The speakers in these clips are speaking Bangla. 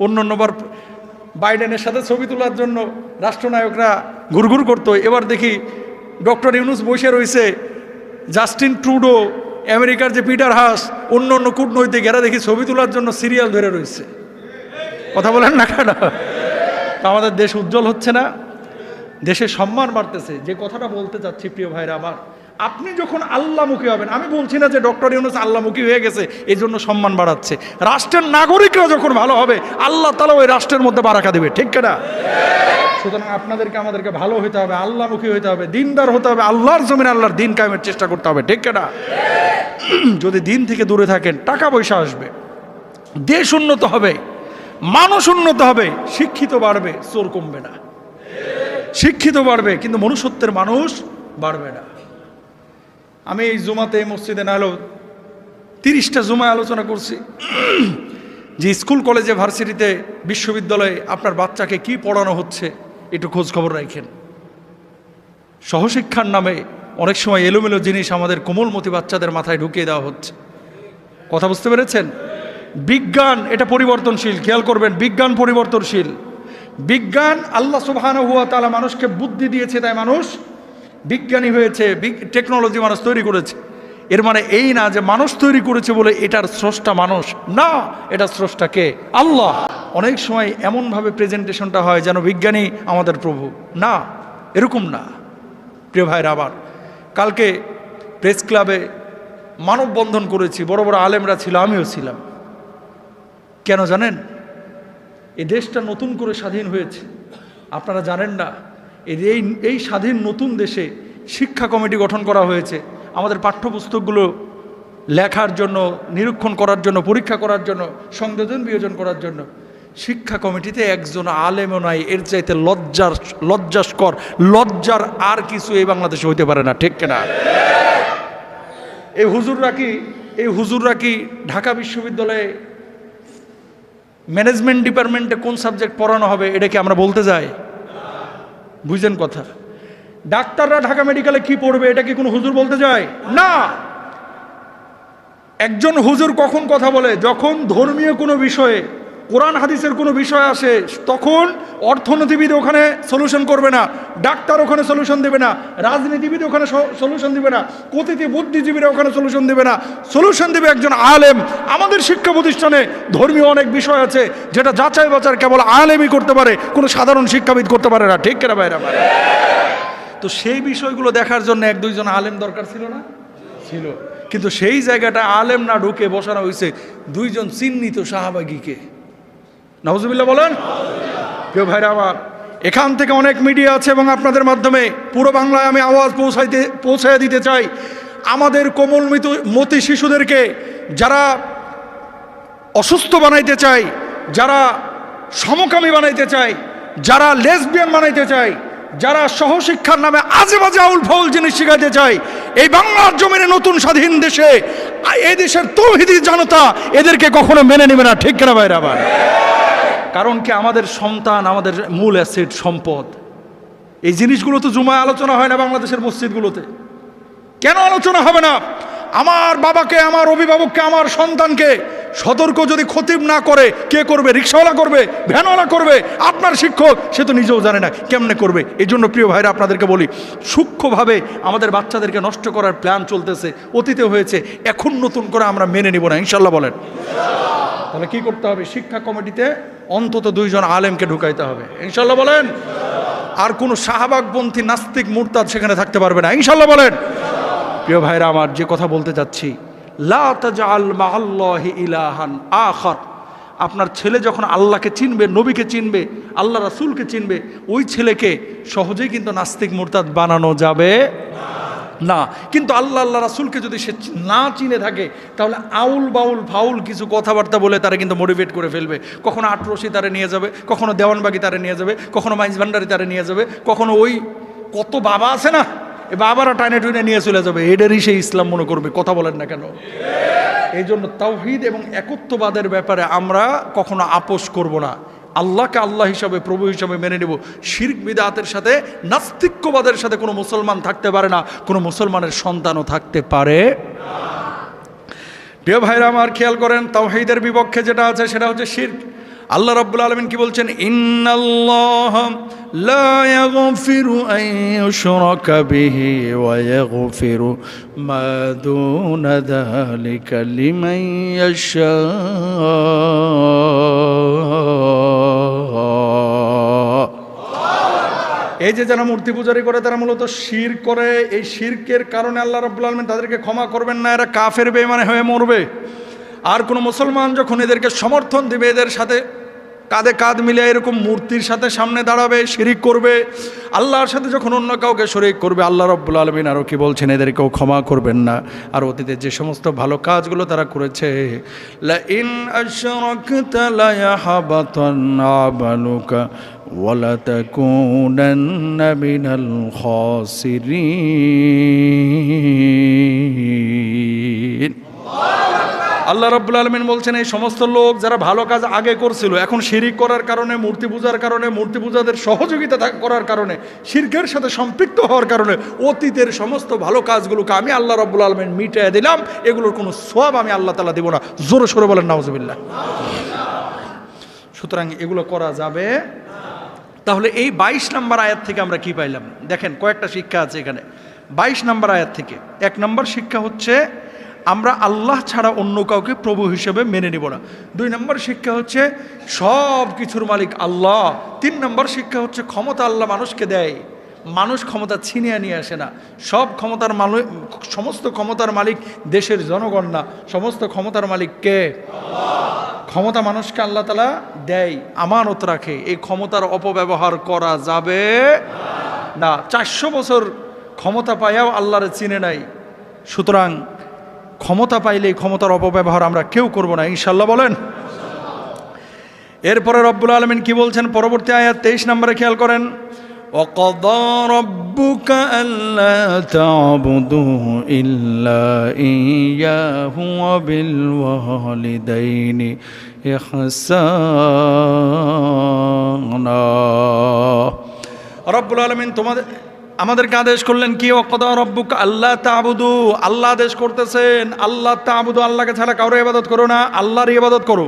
অন্যবার বাইডেনের সাথে ছবি তোলার জন্য রাষ্ট্রনায়করা ঘুরঘুর করতো, এবার দেখি ডক্টর ইউনুস বসে রয়েছে, জাস্টিন ট্রুডো, আমেরিকার যে পিটার হাস, অন্য কূটনৈতিক, এরা দেখি ছবি তোলার জন্য সিরিয়াল ধরে রয়েছে। কথা বলেন না কেন? তা আমাদের দেশ উজ্জ্বল হচ্ছে না? দেশের সম্মান বাড়তেছে। যে কথাটা বলতে চাচ্ছি প্রিয় ভাইরা আমার, আপনি যখন আল্লাহমুখী হবেন, আমি বলছি না যে ডক্টর ইউনুস আল্লাহমুখী হয়ে গেছে এই জন্য সম্মান বাড়াচ্ছে, রাষ্ট্রের নাগরিকরা যখন ভালো হবে আল্লাহ তাআলা ওই রাষ্ট্রের মধ্যে বারাকা দেবে, ঠিক কিনা? সুতরাং আপনাদেরকে আমাদেরকে ভালো হতে হবে, আল্লাহমুখী হতে হবে, দিনদার হতে হবে, আল্লাহর জমিনে আল্লাহর দিন কায়েমের চেষ্টা করতে হবে, ঠিক কিনা? যদি দিন থেকে দূরে থাকেন টাকা পয়সা আসবে, দেশ উন্নত হবে, মানুষ উন্নত হবে, শিক্ষিত বাড়বে, চোর কমবে না। শিক্ষিত বাড়বে কিন্তু মনুষ্যত্বের মানুষ বাড়বে না। আমি এই জুমাতে এই মসজিদে না হলেও 30টা জুমায় আলোচনা করছি যে স্কুল কলেজে ভার্সিটিতে বিশ্ববিদ্যালয়ে আপনার বাচ্চাকে কি পড়ানো হচ্ছে একটু খোঁজ খবর রাখেন। সহশিক্ষার নামে অনেক সময় এলোমেলো জিনিস আমাদের কোমলমতি বাচ্চাদের মাথায় ঢুকিয়ে দেওয়া হচ্ছে। কথা বুঝতে পেরেছেন? বিজ্ঞান এটা পরিবর্তনশীল, খেয়াল করবেন, বিজ্ঞান পরিবর্তনশীল। বিজ্ঞান আল্লাহ সুবহানাহু ওয়া তাআলা মানুষকে বুদ্ধি দিয়েছে, তাই মানুষ বিজ্ঞানী হয়েছে, টেকনোলজি মানুষ তৈরি করেছে। এর মানে এই না যে মানুষ তৈরি করেছে বলে এটার স্রষ্টা মানুষ না, এটা স্রষ্টা কে? আল্লাহ। অনেক সময় এমনভাবে প্রেজেন্টেশনটা হয় যেন বিজ্ঞানী আমাদের প্রভু, না, এরকম না। প্রিয় ভাইরা, আবার কালকে প্রেস ক্লাবে মানববন্ধন করেছি, বড় বড় আলেমরা ছিল, আমিও ছিলাম। কেন জানেন? এই দেশটা নতুন করে স্বাধীন হয়েছে, আপনারা জানেন না? এই স্বাধীন নতুন দেশে শিক্ষা কমিটি গঠন করা হয়েছে আমাদের পাঠ্যপুস্তকগুলো লেখার জন্য, নিরীক্ষণ করার জন্য, পরীক্ষা করার জন্য, সংযোজন বিয়োজন করার জন্য। শিক্ষা কমিটিতে একজন আলেমও নাই। এর চাইতে লজ্জাস্কর, লজ্জার আর কিছু এই বাংলাদেশে হইতে পারে না, ঠিক কিনা? এই হুজুররা কি ঢাকা বিশ্ববিদ্যালয়ে ম্যানেজমেন্ট ডিপার্টমেন্টে কোন সাবজেক্ট পড়ানো হবে এটা কি আমরা বলতে যাই? বুঝলেন কথা? ডাক্তাররা ঢাকা মেডিকেলে কি পড়বে এটা কি কোনো হুজুর বলতে যায়? না। একজন হুজুর কখন কথা বলে? যখন ধর্মীয় কোনো বিষয়ে, কোরআন হাদিসের কোনো বিষয় আসে, তখন অর্থনীতিবিদ ওখানে সলিউশন করবে না, ডাক্তার ওখানে সলিউশন দেবে না, রাজনীতিবিদ ওখানে সলিউশন দেবে না, কতিতে বুদ্ধিজীবীরা ওখানে সলিউশন দেবে না, সলিউশন দেবে একজন আলেম। আমাদের শিক্ষা প্রতিষ্ঠানে ধর্মীয় অনেক বিষয় আছে যেটা যাচাই বাছাই কেবল আলেমই করতে পারে, কোনো সাধারণ শিক্ষাবিদ করতে পারে না, ঠিক কিনা ভাইরা? তো সেই বিষয়গুলো দেখার জন্য 1-2 জন আলেম দরকার ছিল না? ছিল। কিন্তু সেই জায়গাটা আলেম না ঢুকে বসানো হয়েছে 2 জন চিহ্নিত সাহাবাগীকে। নাউজুবিল্লাহ বলেন। প্রিয় ভাইরা আমার, এখান থেকে অনেক মিডিয়া আছে এবং আপনাদের মাধ্যমে পুরো বাংলায় আমি আওয়াজ পৌঁছায় দিতে চাই। আমাদের কোমলমতি শিশুদেরকে যারা অসুস্থ বানাইতে চায়, যারা সমকামী বানাইতে চায়, যারা লেসবিয়ান বানাইতে চায়, যারা সহশিক্ষার নামে আজে বাজে আউল ফাউল জিনিস শিখাইতে চায়, এই বাংলার জমিনে নতুন স্বাধীন দেশে এই দেশের তৌহিদি জনতা এদেরকে কখনো মেনে নেবে না, ঠিক কিনা ভাইরা আবার? কারণ কি, আমাদের সন্তান আমাদের মূল অ্যাসেট, সম্পদ। এই জিনিসগুলো তো জুমায় আলোচনা হয় না বাংলাদেশের মসজিদগুলোতে। কেন আলোচনা হবে না? আমার বাবাকে, আমার অভিভাবককে, আমার সন্তানকে সতর্ক যদি খতিব না করে, কে করবে? রিক্সাওয়ালা করবে, ভ্যানওয়ালা করবে, আপনার শিক্ষক সে তো নিজেও জানে না কেমনে করবে। এই জন্য প্রিয় ভাইরা আপনাদেরকে বলি, সূক্ষ্মভাবে আমাদের বাচ্চাদেরকে নষ্ট করার প্ল্যান চলতেছে, অতীতে হয়েছে, এখন নতুন করে আমরা মেনে নিব না, ইনশাল্লাহ বলেন। তাহলে কি করতে হবে? শিক্ষা কমিটিতে অন্তত 2 জন আলেমকে ঢুকাইতে হবে, ইনশাল্লাহ বলেন। আর কোনো শাহবাগপন্থী নাস্তিক মুরতাদ সেখানে থাকতে পারবে না, ইনশাল্লাহ বলেন। প্রিয় ভাইরা আমার, যে কথা বলতে যাচ্ছি, লা তাজআল মাআল্লাহি ইলাহান আখার। আপনার ছেলে যখন আল্লাহকে চিনবে, নবীকে চিনবে, আল্লাহ রাসূলকে চিনবে, ওই ছেলেকে সহজেই কিন্তু নাস্তিক মুরতাদ বানানো যাবে না। কিন্তু আল্লাহ রাসূলকে যদি সে না চিনে থাকে, তাহলে আউল বাউল ফাউল কিছু কথাবার্তা বলে তারা কিন্তু মোটিভেট করে ফেলবে। কখনো আটরশি তারে নিয়ে যাবে, কখনো দেওয়ানবাগি তারে নিয়ে যাবে, কখনো মাইজ ভান্ডারি তারে নিয়ে যাবে, কখনো ওই কত বাবা আছে না, এ বাবারা টাইনে টুইনে নিয়ে চলে যাবে। এদেরই সেই ইসলাম মনে করবে। কথা বলেন না কেন? এই জন্য তাওহীদ এবং একত্ববাদের ব্যাপারে আমরা কখনো আপোষ করব না। আল্লাহকে আল্লাহ হিসাবে, প্রভু হিসাবে মেনে নেব। শিরক বিদআতের সাথে, নাস্তিক্যবাদের সাথে কোনো মুসলমান থাকতে পারে না, কোনো মুসলমানের সন্তানও থাকতে পারে না। প্রিয় ভাইরা আমার, খেয়াল করেন, তাওহীদের বিপক্ষে যেটা আছে সেটা হচ্ছে শিরক। আল্লাহ রাব্বুল আলামিন কি বলছেন, ইন্নাল্লাহ লা ইয়াগফিরু আন ইউশরাকা বিহি ওয়া ইয়াগফিরু মা দুনা যালিকা লিমান ইয়াশা। এই যে যারা মূর্তি পূজারি করে তারা মূলত শিরক করে, এই শিরকের কারণে আল্লাহ রাব্বুল আলামিন তাদেরকে ক্ষমা করবেন না, এরা কাফের বেঈমান হয়ে মরবে। আর কোনো মুসলমান যখন এদেরকে সমর্থন দিবে, এদের সাথে কাঁধে কাঁধ মিলে এরকম মূর্তির সাথে সামনে দাঁড়াবে, শিরিক করবে, আল্লাহর সাথে যখন অন্য কাউকে শরীক করবে, আল্লাহ রাব্বুল আলামিন আরও কি বলছেন, এদেরকেও ক্ষমা করবেন না। আর অতীতে যে সমস্ত ভালো কাজগুলো তারা করেছে, লা ইন আশরাকতা লা ইয়াহবাতান্না আমালুকা ওয়া লা তাকুনান্না মিনাল খাসিরিন। আল্লাহ রাব্বুল আলামিন বলছেন, এই সমস্ত লোক যারা ভালো কাজ আগে করছিল, এখন শিরিক করার কারণে, মূর্তি পূজার কারণে, মূর্তি পূজাদের সহযোগিতা করার কারণে, শিরকের সাথে সম্পৃক্ত হওয়ার কারণে অতীতের সমস্ত ভালো কাজগুলোকে আমি আল্লাহ রাব্বুল আলামিন মিটিয়ে দিলাম, এগুলোর কোনো সওয়াব আমি আল্লাহ তাআলা দেব না। জোরে সোরে বলেন নাউজুবিল্লাহ। সুতরাং এগুলো করা যাবে। তাহলে এই 22 নম্বর আয়াত থেকে আমরা কি পাইলাম? দেখেন, কয়েকটা শিক্ষা আছে এখানে 22 নম্বর আয়াত থেকে। 1 নম্বর শিক্ষা হচ্ছে আমরা আল্লাহ ছাড়া অন্য কাউকে প্রভু হিসেবে মেনে নিব না। 2 নম্বর শিক্ষা হচ্ছে সব কিছুর মালিক আল্লাহ। 3 নম্বর শিক্ষা হচ্ছে ক্ষমতা আল্লাহ মানুষকে দেয়, মানুষ ক্ষমতা ছিনিয়ে নিয়ে আসে না। সব ক্ষমতার মালিক, সমস্ত ক্ষমতার মালিক দেশের জনগণ না, সমস্ত ক্ষমতার মালিক কে? ক্ষমতা মানুষকে আল্লাহ তাআলা দেয়, আমানত রাখে। এই ক্ষমতার অপব্যবহার করা যাবে না। 400 বছর ক্ষমতা পাইয়াও আল্লাহরে চিনে নাই। সুতরাং ক্ষমতা পাইলে ক্ষমতার অপব্যবহার আমরা কেউ করব না, ইনশাআল্লাহ বলেন। এরপরে রব্বুল আলামিন কি বলছেন পরবর্তী আয়াত 23 নম্বরে, খেয়াল করেন, ওয়াকাদা রাব্বুকা আল্লা তা'বুদু ইল্লা ইয়্যাহু ওয়া বিল ওয়ালিদাইনি ইহসানা। রব্বুল আলামিন আমাদেরকে আদেশ করলেন কি? ওয়াকাদা রাব্বুকা আল্লা তা'বুদু, আল্লাহ আদেশ করতেছেন আল্লাহ তা'বুদু, আল্লাহকে ছাড়া কারো ইবাদত করো না, আল্লাহর ইবাদত করো।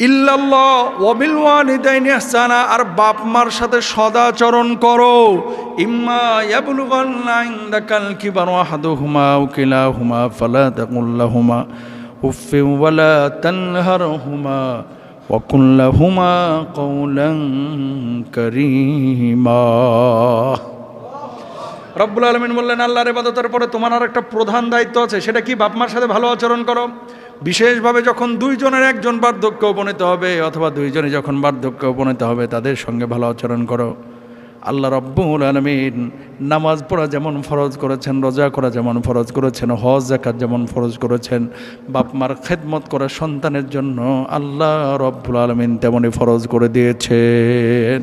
ইল্লাল্লাহ ওয়া বিল ওয়ালিদাইনি ইহসানা, আর বাপ মার সাথে সদাচরণ করো। ইম্মা ইয়াবলুগান্না ইনদাকাল কিবারা আহাদুহুমা আও কিলাহুমা ফালা তাকুল লাহুমা উফফিন ওয়া লা তানহারহুমা ওয়া কুল লাহুমা কাওলান কারীমা। রব্বুল আলামিন বললেন, আল্লাহর ইবাদতের পরে তোমার আর একটা প্রধান দায়িত্ব আছে, সেটা কি? বাপ মার সাথে ভালো আচরণ করো। বিশেষভাবে যখন দুইজনের একজন বার্ধক্যে উপনীত হবে, অথবা দুইজনে যখন বার্ধক্যে উপনীত হবে, তাদের সঙ্গে ভালো আচরণ করো। আল্লাহ রাব্বুল আলামিন নামাজ পড়া যেমন ফরজ করেছেন, রোজা করা যেমন ফরজ করেছেন, হজ যাকাত যেমন ফরজ করেছেন, বাপ মার খেদমত করা সন্তানের জন্য আল্লাহ রাব্বুল আলামিন তেমনই ফরজ করে দিয়েছেন।